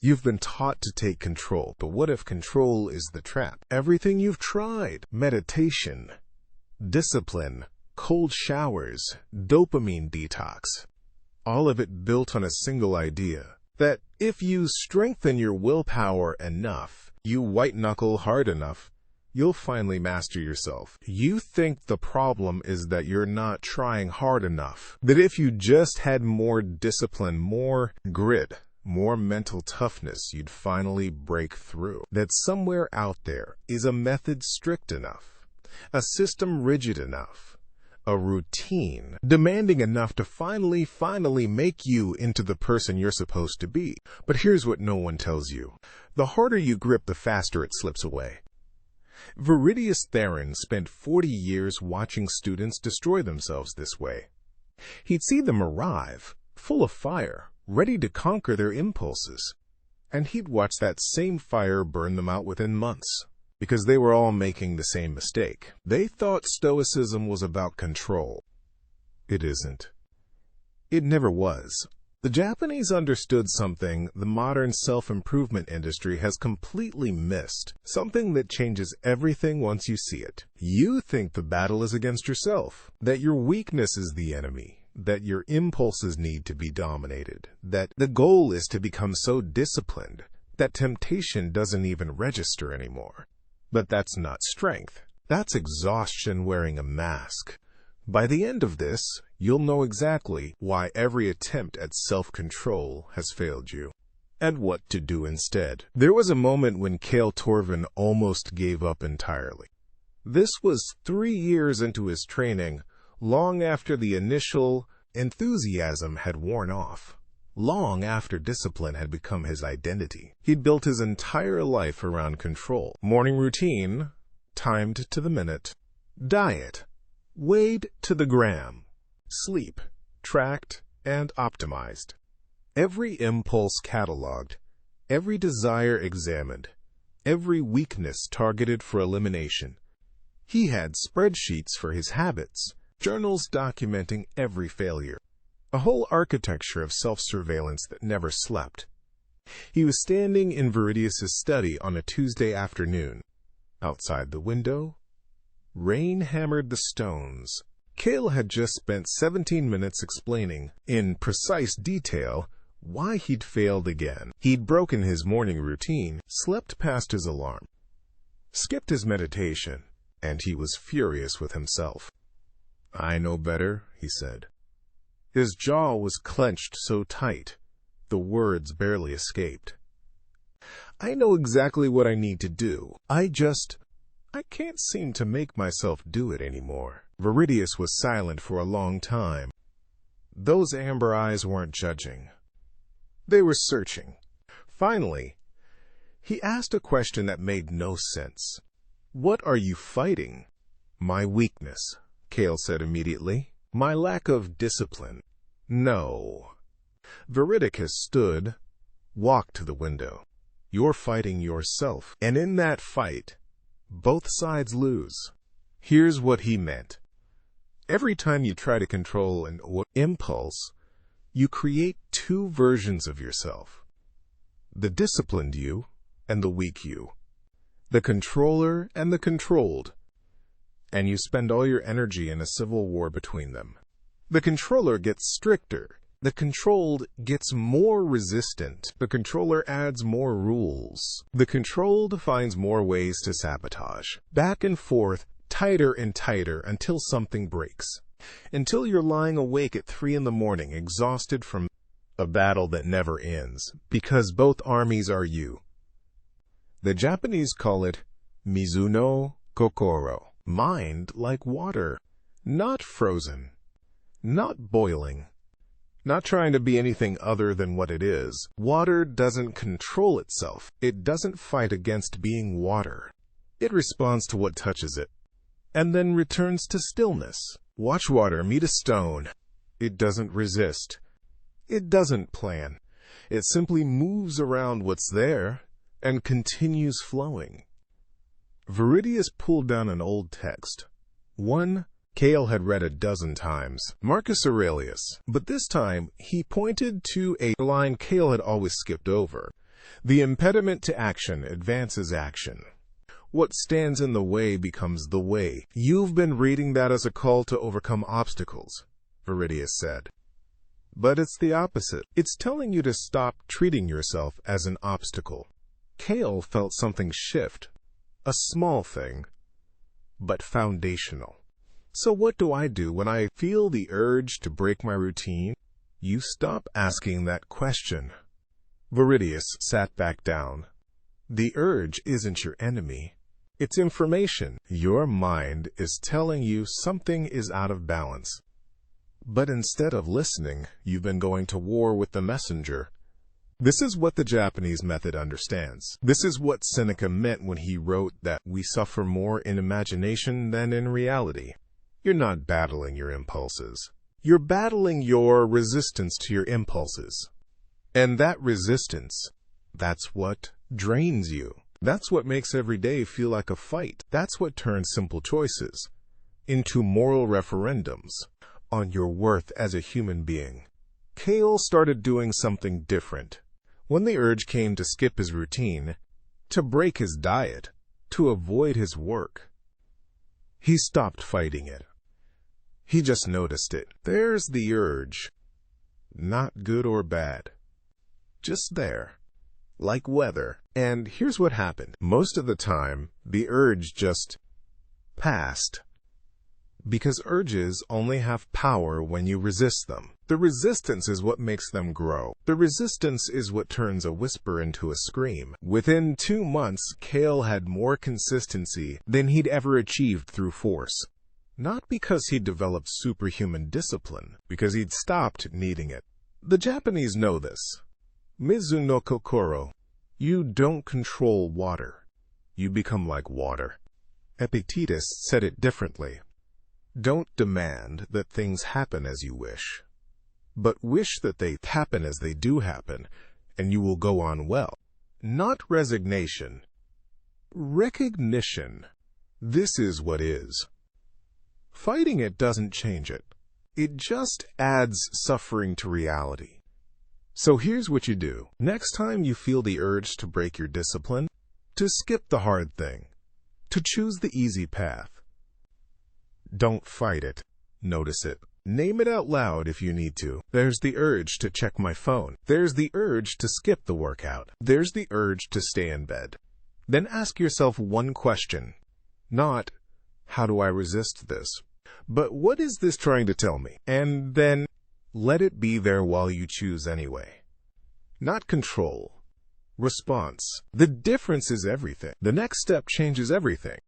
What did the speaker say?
You've been taught to take control, but what if control is the trap? Everything you've tried, meditation, discipline, cold showers, dopamine detox, all of it built on a single idea, that if you strengthen your willpower enough, you white-knuckle hard enough, you'll finally master yourself. You think the problem is that you're not trying hard enough, that if you just had more discipline, more grit, more mental toughness, you'd finally break through. That somewhere out there is a method strict enough, a system rigid enough, a routine demanding enough to finally make you into the person you're supposed to be. But here's what no one tells you. The harder you grip, the faster it slips away. Viridius Theron spent 40 years watching students destroy themselves this way. He'd see them arrive, full of fire, ready to conquer their impulses, and he'd watch that same fire burn them out within months, because they were all making the same mistake. They thought Stoicism was about control. It isn't. It never was. The Japanese understood something the modern self-improvement industry has completely missed, something that changes everything once you see it. You think the battle is against yourself, that your weakness is the enemy, that your impulses need to be dominated, that the goal is to become so disciplined that temptation doesn't even register anymore. But that's not strength. That's exhaustion wearing a mask. By the end of this, you'll know exactly why every attempt at self-control has failed you, and what to do instead. There was a moment when Cale Torvin almost gave up entirely. This was 3 years into his training, long after the initial enthusiasm had worn off, long after discipline had become his identity. He'd built his entire life around control. Morning routine, timed to the minute. Diet, weighed to the gram. Sleep, tracked and optimized. Every impulse cataloged, every desire examined, every weakness targeted for elimination. He had spreadsheets for his habits, journals documenting every failure, a whole architecture of self-surveillance that never slept. He was standing in Viridius's study on a Tuesday afternoon. Outside the window, rain hammered the stones. Cale had just spent 17 minutes explaining, in precise detail, why he'd failed again. He'd broken his morning routine, slept past his alarm, skipped his meditation, and he was furious with himself. "I know better," he said. His jaw was clenched so tight, the words barely escaped. "I know exactly what I need to do. I can't seem to make myself do it anymore." Viridius was silent for a long time. Those amber eyes weren't judging. They were searching. Finally, he asked a question that made no sense. "What are you fighting?" "My weakness," Cale said immediately. "My lack of discipline." "No." Viridius stood, walked to the window. "You're fighting yourself, and in that fight, both sides lose." Here's what he meant. Every time you try to control an impulse, you create 2 versions of yourself. The disciplined you and the weak you. The controller and the controlled. And you spend all your energy in a civil war between them. The controller gets stricter. The controlled gets more resistant. The controller adds more rules. The controlled finds more ways to sabotage. Back and forth, tighter and tighter, until something breaks. Until you're lying awake at 3 in the morning, exhausted from a battle that never ends, because both armies are you. The Japanese call it Mizuno Kokoro. Mind like water, not frozen, not boiling, not trying to be anything other than what it is. Water doesn't control itself. It doesn't fight against being water. It responds to what touches it, and then returns to stillness. Watch water meet a stone. It doesn't resist. It doesn't plan. It simply moves around what's there and continues flowing. Viridius pulled down an old text, one Cale had read a dozen times, Marcus Aurelius, but this time he pointed to a line Cale had always skipped over. The impediment to action advances action. What stands in the way becomes the way. You've been reading that as a call to overcome obstacles, Aurelius said. But it's the opposite. It's telling you to stop treating yourself as an obstacle. Kale felt something shift. A small thing, but foundational. So what do I do when I feel the urge to break my routine? You stop asking that question. Aurelius sat back down. The urge isn't your enemy. It's information. Your mind is telling you something is out of balance. But instead of listening, you've been going to war with the messenger. This is what the Japanese method understands. This is what Seneca meant when he wrote that we suffer more in imagination than in reality. You're not battling your impulses. You're battling your resistance to your impulses. And that resistance, that's what drains you. That's what makes every day feel like a fight. That's what turns simple choices into moral referendums on your worth as a human being. Kale started doing something different. When the urge came to skip his routine, to break his diet, to avoid his work, he stopped fighting it. He just noticed it. There's the urge. Not good or bad. Just there. Like weather. And here's what happened. Most of the time, the urge just passed. Because urges only have power when you resist them. The resistance is what makes them grow. The resistance is what turns a whisper into a scream. Within 2 months, Kale had more consistency than he'd ever achieved through force. Not because he'd developed superhuman discipline, because he'd stopped needing it. The Japanese know this. Mizu no kokoro. You don't control water. You become like water. Epictetus said it differently. Don't demand that things happen as you wish, but wish that they happen as they do happen, and you will go on well. Not resignation. Recognition. This is what is. Fighting it doesn't change it. It just adds suffering to reality. So here's what you do. Next time you feel the urge to break your discipline, to skip the hard thing, to choose the easy path, don't fight it. Notice it. Name it out loud if you need to. There's the urge to check my phone. There's the urge to skip the workout. There's the urge to stay in bed. Then ask yourself one question. Not, how do I resist this? But what is this trying to tell me? And then let it be there while you choose anyway. Not control. Response. The difference is everything. The next step changes everything.